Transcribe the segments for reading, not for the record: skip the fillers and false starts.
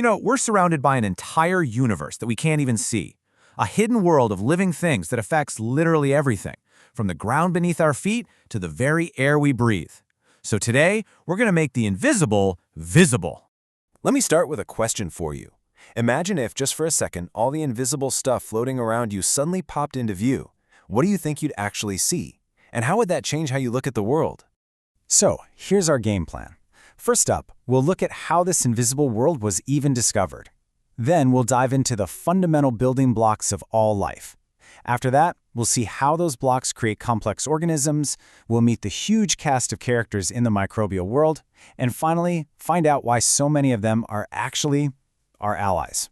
We're surrounded by an entire universe that we can't even see. A hidden world of living things that affects literally everything, from the ground beneath our feet to the very air we breathe. So today, we're going to make the invisible visible. Let me start with a question for you. Imagine if, just for a second, all the invisible stuff floating around you suddenly popped into view. What do you think you'd actually see? And how would that change how you look at the world? So, here's our game plan. First up, we'll look at how this invisible world was even discovered. Then we'll dive into the fundamental building blocks of all life. After that, we'll see how those blocks create complex organisms, we'll meet the huge cast of characters in the microbial world, and finally, find out why so many of them are actually our allies.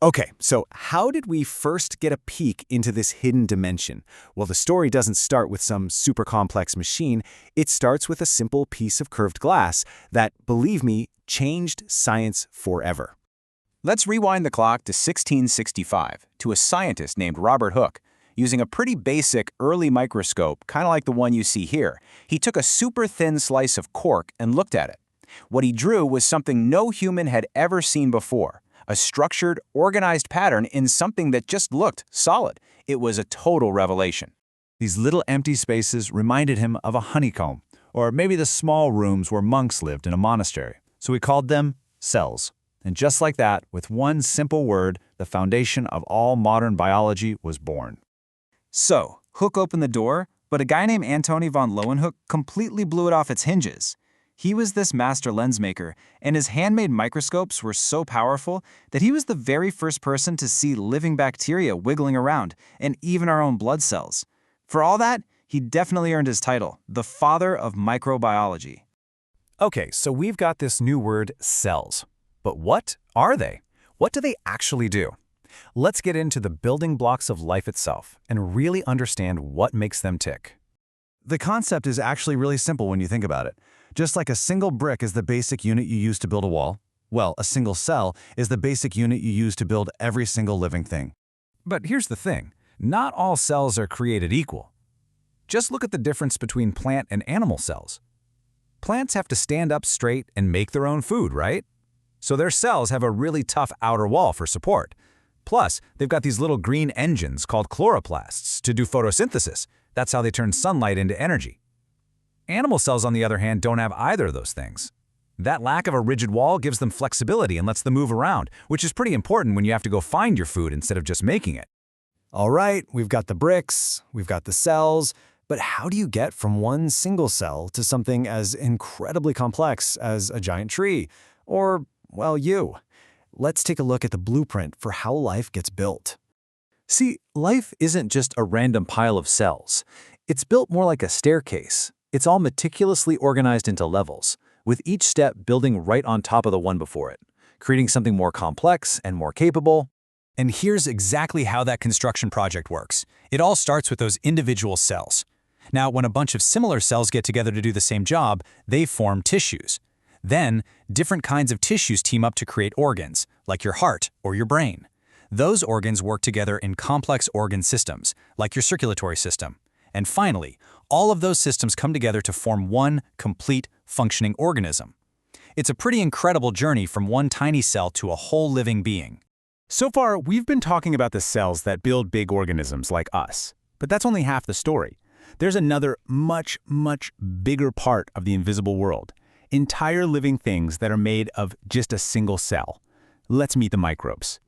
Okay, so how did we first get a peek into this hidden dimension? Well, the story doesn't start with some super complex machine. It starts with a simple piece of curved glass that, believe me, changed science forever. Let's rewind the clock to 1665 to a scientist named Robert Hooke. Using a pretty basic early microscope, kind of like the one you see here, he took a super thin slice of cork and looked at it. What he drew was something no human had ever seen before. A structured, organized pattern in something that just looked solid. It was a total revelation. These little empty spaces reminded him of a honeycomb, or maybe the small rooms where monks lived in a monastery. So he called them cells. And just like that, with one simple word, the foundation of all modern biology was born. So, Hooke opened the door, but a guy named Antony von Leeuwenhoek completely blew it off its hinges. He was this master lens maker, and his handmade microscopes were so powerful that he was the very first person to see living bacteria wiggling around, and even our own blood cells. For all that, he definitely earned his title, the father of microbiology. Okay, so we've got this new word, cells. But what are they? What do they actually do? Let's get into the building blocks of life itself and really understand what makes them tick. The concept is actually really simple when you think about it. Just like a single brick is the basic unit you use to build a wall, well, a single cell is the basic unit you use to build every single living thing. But here's the thing, not all cells are created equal. Just look at the difference between plant and animal cells. Plants have to stand up straight and make their own food, right? So their cells have a really tough outer wall for support. Plus, they've got these little green engines called chloroplasts to do photosynthesis. That's how they turn sunlight into energy. Animal cells, on the other hand, don't have either of those things. That lack of a rigid wall gives them flexibility and lets them move around, which is pretty important when you have to go find your food instead of just making it. All right, we've got the bricks, we've got the cells, but how do you get from one single cell to something as incredibly complex as a giant tree? Or, well, you. Let's take a look at the blueprint for how life gets built. See, life isn't just a random pile of cells. It's built more like a staircase. It's all meticulously organized into levels, with each step building right on top of the one before it, creating something more complex and more capable. And here's exactly how that construction project works. It all starts with those individual cells. Now, when a bunch of similar cells get together to do the same job, they form tissues. Then, different kinds of tissues team up to create organs, like your heart or your brain. Those organs work together in complex organ systems, like your circulatory system. And finally, all of those systems come together to form one complete, functioning organism. It's a pretty incredible journey from one tiny cell to a whole living being. So far, we've been talking about the cells that build big organisms like us. But that's only half the story. There's another much, much bigger part of the invisible world. Entire living things that are made of just a single cell. Let's meet the microbes.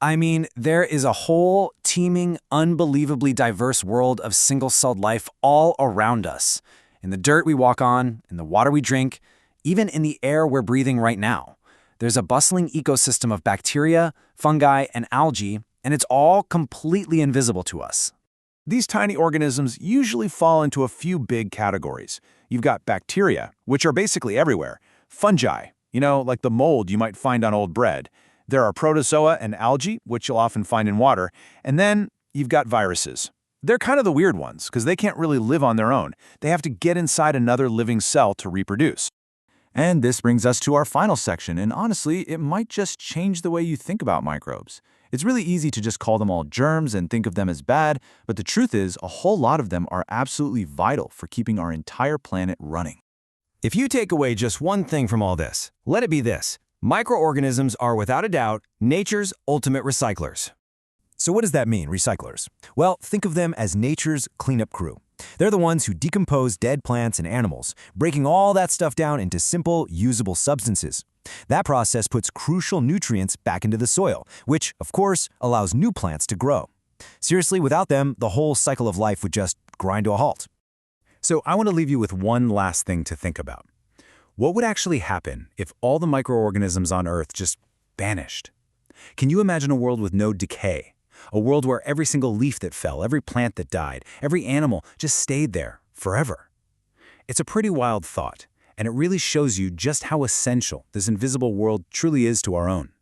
I mean, there is a whole teeming, unbelievably diverse world of single-celled life all around us. In the dirt we walk on, in the water we drink, even in the air we're breathing right now. There's a bustling ecosystem of bacteria, fungi, and algae, and it's all completely invisible to us. These tiny organisms usually fall into a few big categories. You've got bacteria, which are basically everywhere. Fungi, like the mold you might find on old bread. There are protozoa and algae, which you'll often find in water. And then you've got viruses. They're kind of the weird ones, because they can't really live on their own. They have to get inside another living cell to reproduce. And this brings us to our final section, and honestly, it might just change the way you think about microbes. It's really easy to just call them all germs and think of them as bad, but the truth is, a whole lot of them are absolutely vital for keeping our entire planet running. If you take away just one thing from all this, let it be this. Microorganisms are without a doubt nature's ultimate recyclers. So what does that mean, recyclers? Well, think of them as nature's cleanup crew. They're the ones who decompose dead plants and animals, breaking all that stuff down into simple, usable substances. That process puts crucial nutrients back into the soil, which, of course, allows new plants to grow. Seriously, without them, the whole cycle of life would just grind to a halt. So I want to leave you with one last thing to think about. What would actually happen if all the microorganisms on Earth just vanished? Can you imagine a world with no decay? A world where every single leaf that fell, every plant that died, every animal just stayed there forever? It's a pretty wild thought, and it really shows you just how essential this invisible world truly is to our own.